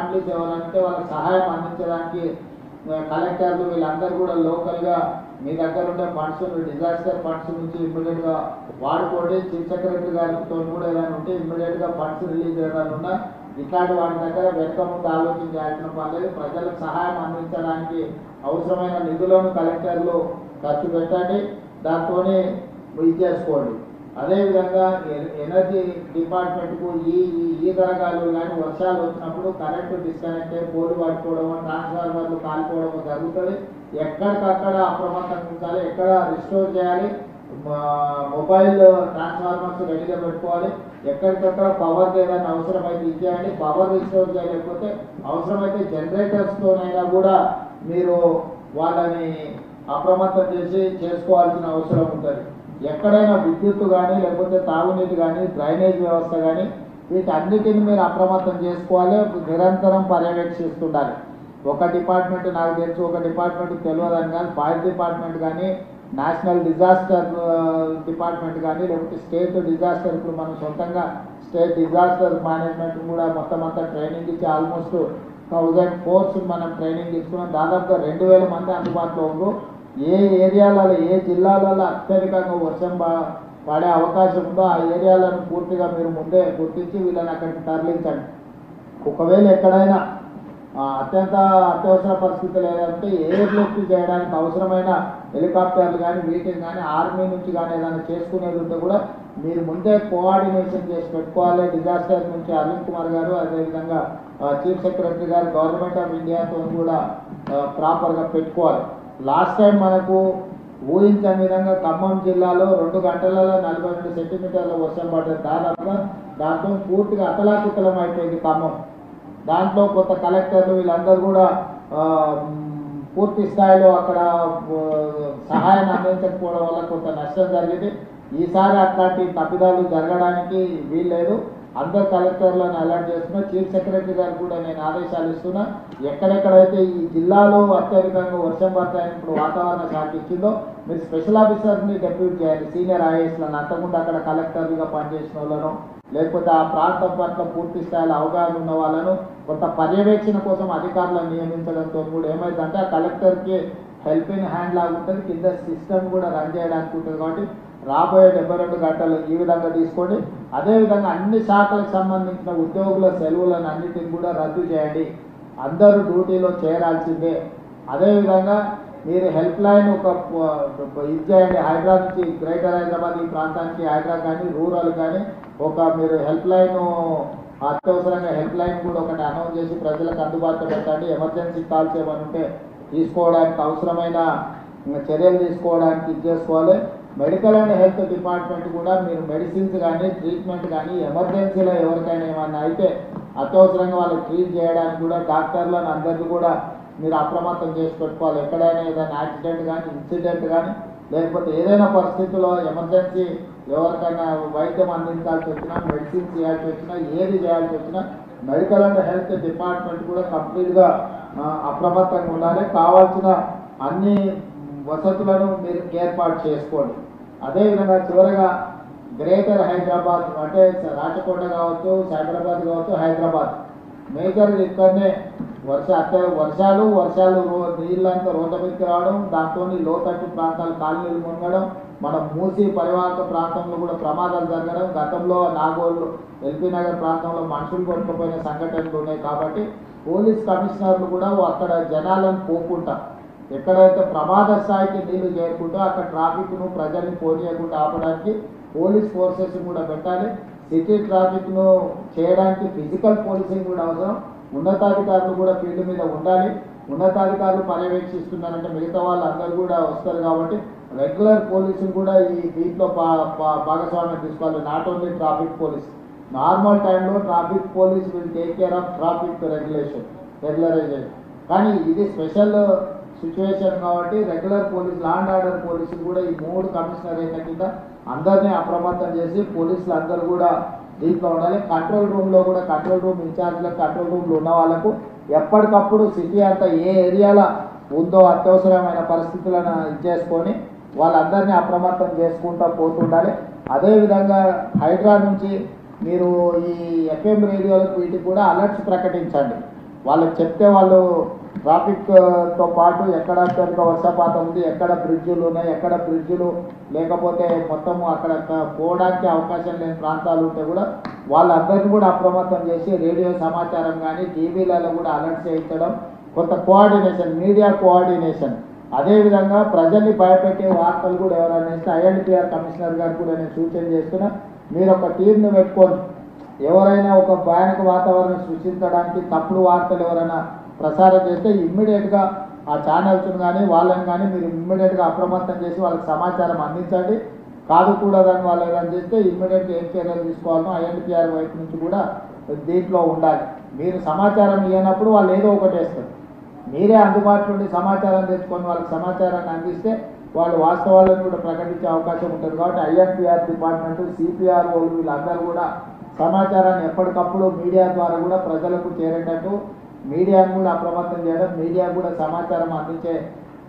Families ఎవరంటే వాళ్ళకి సహాయం అందించడానికి కలెక్టర్లు వీళ్ళందరూ కూడా లోకల్గా మీ దగ్గర ఉండే ఫండ్స్ డిజాస్టర్ ఫండ్స్ నుంచి ఇమ్మీడియట్గా వాడుకోండి. చీఫ్ సెక్రటరీ గారితో కూడా ఏదైనా ఉంటే ఇమ్మీడియట్గా ఫండ్స్ రిలీజ్ చేయాలని ఉన్నా ఇట్లాంటి వాటి దగ్గర వెనుక ముందు ఆలోచన చేయాల్సిన పర్లేదు. ప్రజలకు సహాయం అందించడానికి అవసరమైన నిధులను కలెక్టర్లు ఖర్చు పెట్టండి, దాంతో ఇది చేసుకోండి. అదేవిధంగా ఎనర్జీ డిపార్ట్మెంట్కు ఈ తరగాలు కానీ వర్షాలు వచ్చినప్పుడు కరెంటు డిస్కనెక్ట్ అయ్యి పోలు పట్టుకోవడం, ట్రాన్స్ఫార్మర్లు కాలిపోవడం జరుగుతుంది. ఎక్కడికక్కడ అప్రమత్తంగా ఉంచాలి, ఎక్కడ రిస్టోర్ చేయాలి, మొబైల్ ట్రాన్స్ఫార్మర్స్ రెడీగా పెట్టుకోవాలి. ఎక్కడికక్కడ పవర్ ఏదైనా అవసరమైతే ఇచ్చేయండి. పవర్ రిస్టోర్ చేయలేకపోతే అవసరమైతే జనరేటర్స్తోనైనా కూడా మీరు వాళ్ళని అప్రమత్తం చేసి చేసుకోవాల్సిన అవసరం ఉంటుంది. ఎక్కడైనా విద్యుత్ కానీ లేకపోతే తాగునీటి కానీ డ్రైనేజ్ వ్యవస్థ కానీ వీటన్నిటిని మీరు అప్రమత్తం చేసుకోవాలి, నిరంతరం పర్యవేక్షిస్తుండాలి. ఒక డిపార్ట్మెంట్ నాకు తెలుసు, ఒక డిపార్ట్మెంట్ తెలియదని కానీ ఫైర్ డిపార్ట్మెంట్ కానీ నేషనల్ డిజాస్టర్ డిపార్ట్మెంట్ కానీ లేకపోతే స్టేట్ డిజాస్టర్, ఇప్పుడు మనం సొంతంగా స్టేట్ డిజాస్టర్ మేనేజ్మెంట్ కూడా మొత్తం అంతా ట్రైనింగ్ ఇచ్చి ఆల్మోస్ట్ 1000 కోర్సు మనం ట్రైనింగ్ ఇస్తున్నాం. దాదాపుగా 2000 మంది అందుబాటులో ఉండు. ఏ ఏరియాలలో ఏ జిల్లాలలో అత్యధికంగా వర్షం పడే అవకాశం ఉందో ఆ ఏరియాలను పూర్తిగా మీరు ముందే గుర్తించి వీళ్ళని అక్కడికి తరలించండి. ఒకవేళ ఎక్కడైనా అత్యవసర పరిస్థితులు ఏదంటే ఎయిర్ లిఫ్ట్ చేయడానికి అవసరమైన హెలికాప్టర్లు కానీ వీటిని కానీ ఆర్మీ నుంచి కానీ ఏదైనా చేసుకునేది ఉంటే కూడా మీరు ముందే కోఆర్డినేషన్ చేసి పెట్టుకోవాలి. డిజాస్టర్ నుంచి అరవింద్ కుమార్ గారు, అదేవిధంగా చీఫ్ సెక్రటరీ గారు గవర్నమెంట్ ఆఫ్ ఇండియాతో కూడా ప్రాపర్గా పెట్టుకోవాలి. లాస్ట్ టైం మనకు ఊహించని విధంగా ఖమ్మం జిల్లాలో 2 గంటలలో 42 సెంటీమీటర్ల వర్షం పడ్డది. దాదాపుగా దాంతో పూర్తిగా అతలాకుతలం అయిపోయింది ఖమ్మం. దాంట్లో కొత్త కలెక్టర్లు వీళ్ళందరూ కూడా పూర్తి స్థాయిలో అక్కడ సహాయాన్ని అందించకపోవడం వల్ల కొంత నష్టం జరిగింది. ఈసారి అట్లాంటి తప్పిదాలు జరగడానికి వీల్లేదు. అందరు కలెక్టర్లను అలర్ట్ చేస్తున్నా. చీఫ్ సెక్రటరీ గారు కూడా నేను ఆదేశాలు ఇస్తున్నా. ఎక్కడెక్కడైతే ఈ జిల్లాలో అత్యధికంగా వర్షం పడతాయని ఇప్పుడు వాతావరణ శాఖ ఇచ్చిందో మీరు స్పెషల్ ఆఫీసర్ని డెప్యూట్ చేయాలి, సీనియర్ ఐఏఎస్లను. అంతకుముందు అక్కడ కలెక్టర్లుగా పనిచేసిన వాళ్ళను లేకపోతే ఆ ప్రాంతం పట్ల పూర్తి స్థాయిలో అవగాహన ఉన్న వాళ్ళను కొంత పర్యవేక్షణ కోసం అధికారులను నియమించడంతో కూడా ఏమైందంటే ఆ కలెక్టర్కి హెల్పింగ్ హ్యాండ్ లాగా ఉంటుంది, కింద సిస్టమ్ కూడా రన్ చేయడానికి ఉంటుంది. కాబట్టి రాబోయే 72 గంటలు ఈ విధంగా తీసుకోండి. అదేవిధంగా అన్ని శాఖలకు సంబంధించిన ఉద్యోగుల సెలవులను అన్నిటిని కూడా రద్దు చేయండి. అందరూ డ్యూటీలో చేరాల్సిందే. అదేవిధంగా మీరు హెల్ప్ లైన్ ఒక ఇది చేయండి. హైదరాబాద్ నుంచి గ్రేటర్ హైదరాబాద్ ఈ ప్రాంతానికి హైదరాబాద్ కానీ రూరల్ కానీ ఒక మీరు హెల్ప్ లైన్ అత్యవసరంగా హెల్ప్ లైన్ కూడా ఒకటి అనౌన్స్ చేసి ప్రజలకు అందుబాటులో పెట్టండి. ఎమర్జెన్సీ కాల్స్ ఏమైనా ఉంటే తీసుకోవడానికి అవసరమైన చర్యలు తీసుకోవడానికి ఇది చేసుకోవాలి. మెడికల్ అండ్ హెల్త్ డిపార్ట్మెంట్ కూడా మీరు మెడిసిన్స్ కానీ ట్రీట్మెంట్ కానీ ఎమర్జెన్సీలో ఎవరికైనా ఏమన్నా అయితే అత్యవసరంగా వాళ్ళకి ట్రీట్ చేయడానికి కూడా డాక్టర్లను అందరికీ కూడా మీరు అప్రమత్తం చేసి పెట్టుకోవాలి. ఎక్కడైనా ఏదైనా యాక్సిడెంట్ కానీ ఇన్సిడెంట్ కానీ లేకపోతే ఏదైనా పరిస్థితుల్లో ఎమర్జెన్సీ ఎవరికైనా వైద్యం అందించాల్సి వచ్చినా మెడిసిన్స్ చేయాల్సి వచ్చినా ఏది చేయాల్సి వచ్చినా మెడికల్ అండ్ హెల్త్ డిపార్ట్మెంట్ కూడా కంప్లీట్గా అప్రమత్తంగా ఉండాలి. కావాల్సిన అన్ని వసతులను మీరు ఏర్పాటు చేసుకోండి. అదేవిధంగా చివరగా గ్రేటర్ హైదరాబాద్ అంటే రాచకొండ కావచ్చు, సైబరాబాద్ కావచ్చు, హైదరాబాద్ మేజర్ ఇక్కడనే వర్షాలు నీళ్ళంతా రోడ్ల మీదకి రావడం, దాంతో లోతట్టు ప్రాంతాలు కాలనీలు మునగడం, మన మూసి పరివాహక ప్రాంతంలో కూడా ప్రమాదాలు జరగడం, గతంలో నాగోళ్ళు ఎల్పీ నగర్ ప్రాంతంలో మనుషులు కొట్టుకుపోయిన సంఘటనలు ఉన్నాయి. కాబట్టి పోలీస్ కమిషనర్లు కూడా అక్కడ జనాలను పోకుండా ఎక్కడైతే ప్రమాద స్థాయికి నీళ్లు చేరుకుంటూ అక్కడ ట్రాఫిక్ను ప్రజల్ని పోనీయకుండా ఆపడానికి పోలీస్ ఫోర్సెస్ కూడా పెట్టాలి. సిటీ ట్రాఫిక్ను చేయడానికి ఫిజికల్ పోలీసింగ్ కూడా అవసరం. ఉన్నతాధికారులు కూడా ఫీల్డ్ మీద ఉండాలి. ఉన్నతాధికారులు పర్యవేక్షిస్తున్నారంటే మిగతా వాళ్ళందరూ కూడా వస్తారు. కాబట్టి రెగ్యులర్ పోలీసులు కూడా ఈ దీంట్లో భాగస్వామ్యం తీసుకోవాలి. Not only traffic police. Normal టైంలో traffic police will take care of traffic regularization. కానీ ఇది స్పెషల్ సిచ్యువేషన్ కాబట్టి regular police law and order పోలీసులు కూడా ఈ 3 కమిషనరేట్ల కింద అందరినీ అప్రమత్తం చేసి పోలీసులు అందరూ కూడా దీంట్లో ఉండాలి. కంట్రోల్ రూమ్లో కూడా కంట్రోల్ రూమ్ ఇన్ఛార్జ్లకు కంట్రోల్ రూమ్లో ఉన్న వాళ్ళకు ఎప్పటికప్పుడు సిటీ అంతా ఏ ఏరియాలో ఉందో అత్యవసరమైన పరిస్థితులను చేసుకొని వాళ్ళందరినీ అప్రమత్తం చేసుకుంటూ పోతుండాలి. అదేవిధంగా హైదరాబాద్ నుంచి మీరు ఈ ఎఫ్ఎం రేడియోలకు వీటికి కూడా అలర్ట్స్ ప్రకటించండి. వాళ్ళకి చెప్తే వాళ్ళు ట్రాఫిక్తో పాటు ఎక్కడ అత్యధిక వర్షపాతం ఉంది, ఎక్కడ బ్రిడ్జులు ఉన్నాయి, ఎక్కడ బ్రిడ్జులు లేకపోతే మొత్తము అక్కడ పోవడానికి అవకాశం లేని ప్రాంతాలు ఉంటే కూడా వాళ్ళందరినీ కూడా అప్రమత్తం చేసి రేడియో సమాచారం కానీ టీవీలలో కూడా అలర్ట్ చేయించడం, కొంత కోఆర్డినేషన్, మీడియా కోఆర్డినేషన్. అదేవిధంగా ప్రజల్ని భయపెట్టే వార్తలు కూడా ఎవరైనా ఇస్తే ఐఎన్టీఆర్ కమిషనర్ గారు కూడా నేను సూచన చేస్తున్నా, మీరు ఒక టీంను పెట్టుకొని ఎవరైనా ఒక భయానక వాతావరణం సృష్టించడానికి తప్పుడు వార్తలు ఎవరైనా ప్రసారం చేస్తే ఇమ్మీడియట్గా ఆ ఛానల్స్ని కానీ వాళ్ళని కానీ మీరు ఇమ్మీడియట్గా అప్రమత్తం చేసి వాళ్ళకి సమాచారం అందించండి. కాదు కూడదని వాళ్ళు ఏదైనా చేస్తే ఇమ్మీడియట్గా ఏం చర్యలు తీసుకోవాలో ఐఎన్టీఆర్ వైపు నుంచి కూడా దీంట్లో ఉండాలి. మీరు సమాచారం ఇవ్వనప్పుడు వాళ్ళు ఏదో ఒకటి వేస్తారు. మీరే అందుబాటులో ఉండి సమాచారం తెచ్చుకొని వాళ్ళకి సమాచారాన్ని అందిస్తే వాళ్ళు వాస్తవాలను కూడా ప్రకటించే అవకాశం ఉంటుంది. కాబట్టి ఐఎన్టీఆర్ డిపార్ట్మెంటు, సిపిఆర్ఓలు వీళ్ళందరూ కూడా సమాచారాన్ని ఎప్పటికప్పుడు మీడియా ద్వారా కూడా ప్రజలకు చేరేటట్టు మీడియాను కూడా అప్రమత్తం చేయడం, మీడియా కూడా సమాచారం అందించే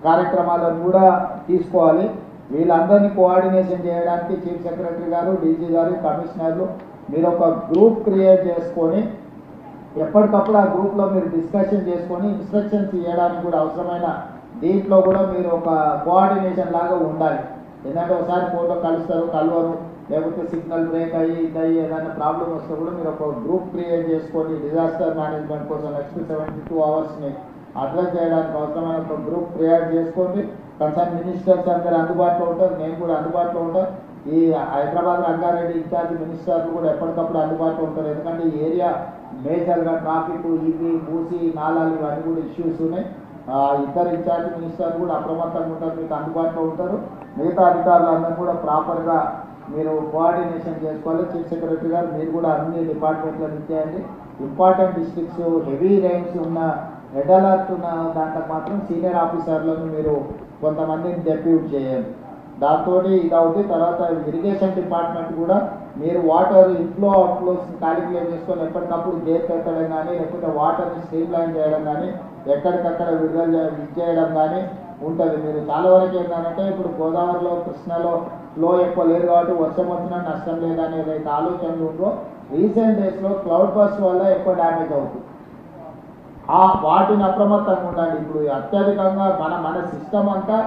కార్యక్రమాలను కూడా తీసుకోవాలి. వీళ్ళందరినీ కోఆర్డినేషన్ చేయడానికి చీఫ్ సెక్రటరీ గారు, డీజీ గారు, కమిషనర్లు మీరు ఒక గ్రూప్ క్రియేట్ చేసుకొని ఎప్పటికప్పుడు ఆ గ్రూప్లో మీరు డిస్కషన్ చేసుకొని ఇన్స్ట్రక్షన్స్ ఇవ్వడానికి కూడా అవసరమైన దీంట్లో కూడా మీరు ఒక కోఆర్డినేషన్ లాగా ఉండాలి. ఎందుకంటే ఒకసారి ఫోటో కలుస్తారు, కలవరు, లేకపోతే సిగ్నల్ బ్రేక్ అయ్యి ఇదయ్యి ఏదైనా ప్రాబ్లం వస్తే కూడా మీరు ఒక గ్రూప్ క్రియేట్ చేసుకొని డిజాస్టర్ మేనేజ్మెంట్ కోసం నెక్స్ట్ 72 అవర్స్ని అడ్రస్ చేయడానికి అవసరమైన ఒక గ్రూప్ క్రియేట్ చేసుకోండి. కన్సర్న్ మినిస్టర్స్ అందరూ అందుబాటులో ఉంటారు, నేను కూడా అందుబాటులో ఉంటాను. ఈ హైదరాబాద్ రంగారెడ్డి ఇన్ఛార్జ్ మినిస్టర్లు కూడా ఎప్పటికప్పుడు అందుబాటులో ఉంటారు. ఎందుకంటే ఈ ఏరియా మేజర్గా ట్రాఫిక్, ఇవి మూసి నాలాలు ఇవన్నీ కూడా ఇష్యూస్ ఉన్నాయి. ఇద్దరు ఇన్ఛార్జ్ మినిస్టర్లు కూడా అప్రమత్తంగా ఉంటారు, మీకు అందుబాటులో ఉంటారు. మిగతా అధికారులు అందరూ కూడా ప్రాపర్గా మీరు కోఆర్డినేషన్ చేసుకోవాలి. చీఫ్ సెక్రటరీ గారు మీరు కూడా అన్ని డిపార్ట్మెంట్లను ఇచ్చేయండి. ఇంపార్టెంట్ డిస్ట్రిక్ట్స్, హెవీ రైన్స్ ఉన్న, రెడ్ అలర్ట్ ఉన్న దాంట్లో మాత్రం సీనియర్ ఆఫీసర్లను మీరు కొంతమందిని డెప్యూట్ చేయండి. దాంతో ఇది అవుతుంది. తర్వాత ఇరిగేషన్ డిపార్ట్మెంట్ కూడా మీరు వాటర్ ఇన్ఫ్లో అవుట్ఫ్లోస్ క్యాలిక్యులేట్ చేసుకొని ఎప్పటికప్పుడు గేట్ పెట్టడం కానీ, లేకపోతే వాటర్ని స్ట్రీమ్ లైన్ చేయడం కానీ, ఎక్కడికక్కడ విడుదల చేయడం కానీ ఉంటుంది. మీరు చాలా వరకు ఏంటంటే ఇప్పుడు గోదావరిలో, కృష్ణలో ఫ్లో ఎక్కువ లేదు కాబట్టి వర్షం వచ్చినా నష్టం లేదని ఏదైతే ఆలోచనలు ఉందో రీసెంట్ డేస్లో క్లౌడ్ బస్ట్ వల్ల ఎక్కువ డ్యామేజ్ అవుతుంది. వాటిని అప్రమత్తంగా ఉండండి. ఇప్పుడు అత్యధికంగా మన సిస్టమ్ అంతా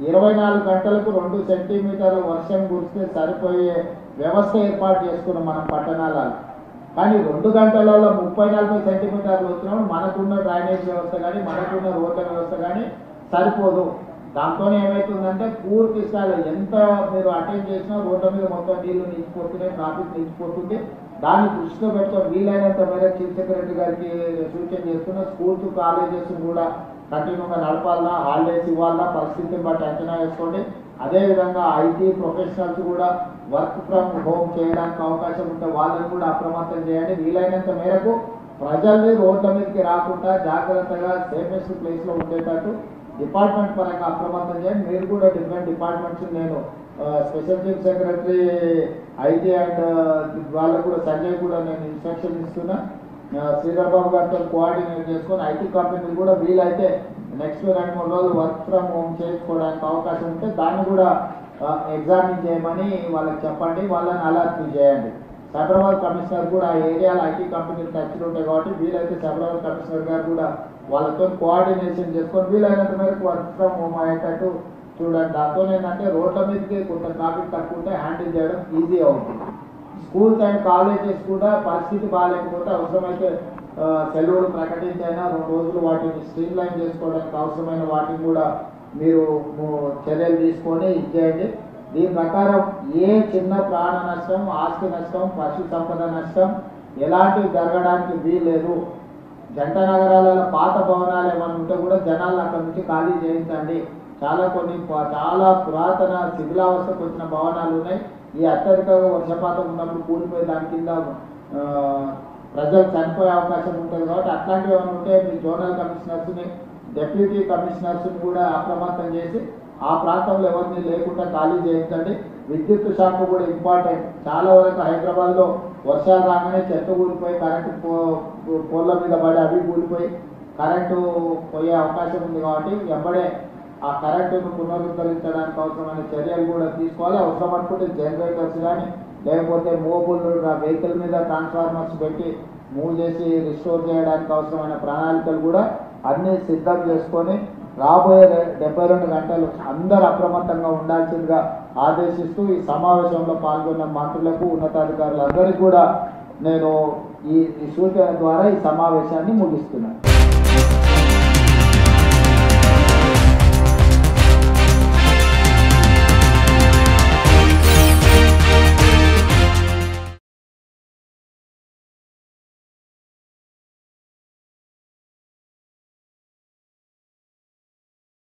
24 గంటలకు 2 సెంటీమీటర్ల వర్షం కురిస్తే సరిపోయే వ్యవస్థ ఏర్పాటు చేసుకున్నాం మనం పట్టణాలలో. కానీ 2 గంటలలో 30-40 సెంటీమీటర్లు వచ్చినప్పుడు మనకున్న డ్రైనేజ్ వ్యవస్థ కానీ, మనకున్న రోడ్ల వ్యవస్థ కానీ సరిపోదు. దాంతో ఏమవుతుందంటే పూర్తి స్థాయిలో ఎంత మీరు అటెండ్ చేసినా రోడ్ల మీద మొత్తం నీళ్లు నిలిచిపోతున్నాయి, ట్రాఫిక్ నిలిచిపోతుంది. దాన్ని దృష్టిలో పెట్టుకొని వీలైనంత మేరకు చీఫ్ సెక్రటరీ గారికి సూచన చేస్తున్న స్కూల్స్, కాలేజెస్ కూడా కంటిన్యూగా నడపాలన్నా, హాలిడేస్ ఇవ్వాలన్నా పరిస్థితిని బట్టి అంచనా వేసుకోండి. అదేవిధంగా ఐటీ ప్రొఫెషనల్స్ కూడా వర్క్ ఫ్రమ్ హోమ్ చేయడానికి అవకాశం ఉంటే వాళ్ళని కూడా అప్రమత్తం చేయండి. వీలైనంత మేరకు ప్రజల్ని రోడ్ల మీదకి రాకుండా జాగ్రత్తగా సేఫెస్ట్ ప్లేస్లో ఉండేటట్టు డిపార్ట్మెంట్ పరంగా అప్రమత్తం చేయండి. మీరు కూడా డిఫరెంట్ డిపార్ట్మెంట్స్, నేను special chief secretary IT and వాళ్ళకు కూడా సంజయ్ కూడా నేను ఇన్స్ట్రక్షన్ ఇస్తున్నా. శ్రీధర్ బాబు గారితో కోఆర్డినేట్ చేసుకొని ఐటీ కంపెనీలు కూడా వీలైతే నెక్స్ట్ 2-3 రోజులు వర్క్ ఫ్రమ్ హోమ్ చేసుకోవడానికి అవకాశం ఉంటే దాన్ని కూడా ఎగ్జామిన్ చేయమని వాళ్ళకి చెప్పండి, వాళ్ళని అలర్ట్ చేయండి. సైబరాబాద్ కమిషనర్ కూడా ఆ ఏరియాలో ఐటీ కంపెనీలు టచ్లు ఉంటాయి కాబట్టి వీలైతే సైబరాబాద్ కమిషనర్ గారు కూడా వాళ్ళతో కోఆర్డినేషన్ చేసుకొని వీలైనంత మేరకు వర్క్ ఫ్రమ్ హోమ్ అయ్యేటట్టు చూడండి. దాంతో ఏంటంటే రోడ్ల మీదకి కొంత ట్రాఫిక్ తక్కువ ఉంటే హ్యాండిల్ చేయడం ఈజీ అవుతుంది. స్కూల్స్ అండ్ కాలేజెస్ కూడా పరిస్థితి బాగాలేకపోతే అవసరమైతే సెలవులు ప్రకటించైనా 2 రోజులు వాటిని స్ట్రీమ్ లైన్ చేసుకోవడానికి అవసరమైన వాటిని కూడా మీరు చర్యలు తీసుకొని ఇచ్చేయండి. దీని ప్రకారం ఏ చిన్న ప్రాణ నష్టం, ఆస్తి నష్టం, పశు సంపద నష్టం ఎలాంటివి జరగడానికి వీల్లేదు. జంట నగరాలలో పాత భవనాలు ఏమైనా ఉంటే కూడా జనాలు అక్కడ నుంచి ఖాళీ చేయించండి. చాలా పురాతన శిథిలావస్థకు వచ్చిన భవనాలు ఉన్నాయి. ఈ అత్యధిక వర్షపాతం ఉన్నప్పుడు కూలిపోయి దాని కింద ప్రజలు చనిపోయే అవకాశం ఉంటుంది. కాబట్టి అట్లాంటివి ఏమైనా ఉంటే మీ జోనల్ కమిషనర్స్ని, డెప్యూటీ కమిషనర్స్ని కూడా అప్రమత్తం చేసి ఆ ప్రాంతంలో ఎవరిని లేకుండా ఖాళీ చేయించండి. విద్యుత్ శాఖ కూడా ఇంపార్టెంట్. చాలా వరకు హైదరాబాద్లో వర్షాలు రాగానే చెత్త కూలిపోయి కరెంటు పోల్ల మీద పడి అవి కూలిపోయి కరెంటు పోయే అవకాశం ఉంది. కాబట్టి వెంబడే ఆ కరెంటును పునరుద్ధరించడానికి అవసరమైన చర్యలు కూడా తీసుకోవాలి. అవసరం అనుకుంటే జనరేటర్స్ కానీ లేకపోతే మోబుల్ వెహికల్ మీద ట్రాన్స్ఫార్మర్స్ పెట్టి మూవ్ చేసి రిస్టోర్ చేయడానికి అవసరమైన ప్రణాళికలు కూడా అన్నీ సిద్ధం చేసుకొని రాబోయే 72 గంటలు అందరూ అప్రమత్తంగా ఉండాల్సిందిగా ఆదేశిస్తూ ఈ సమావేశంలో పాల్గొన్న మంత్రులకు ఉన్నతాధికారులందరికీ కూడా నేను ఈ సూచన ద్వారా ఈ సమావేశాన్ని ముగిస్తున్నాను.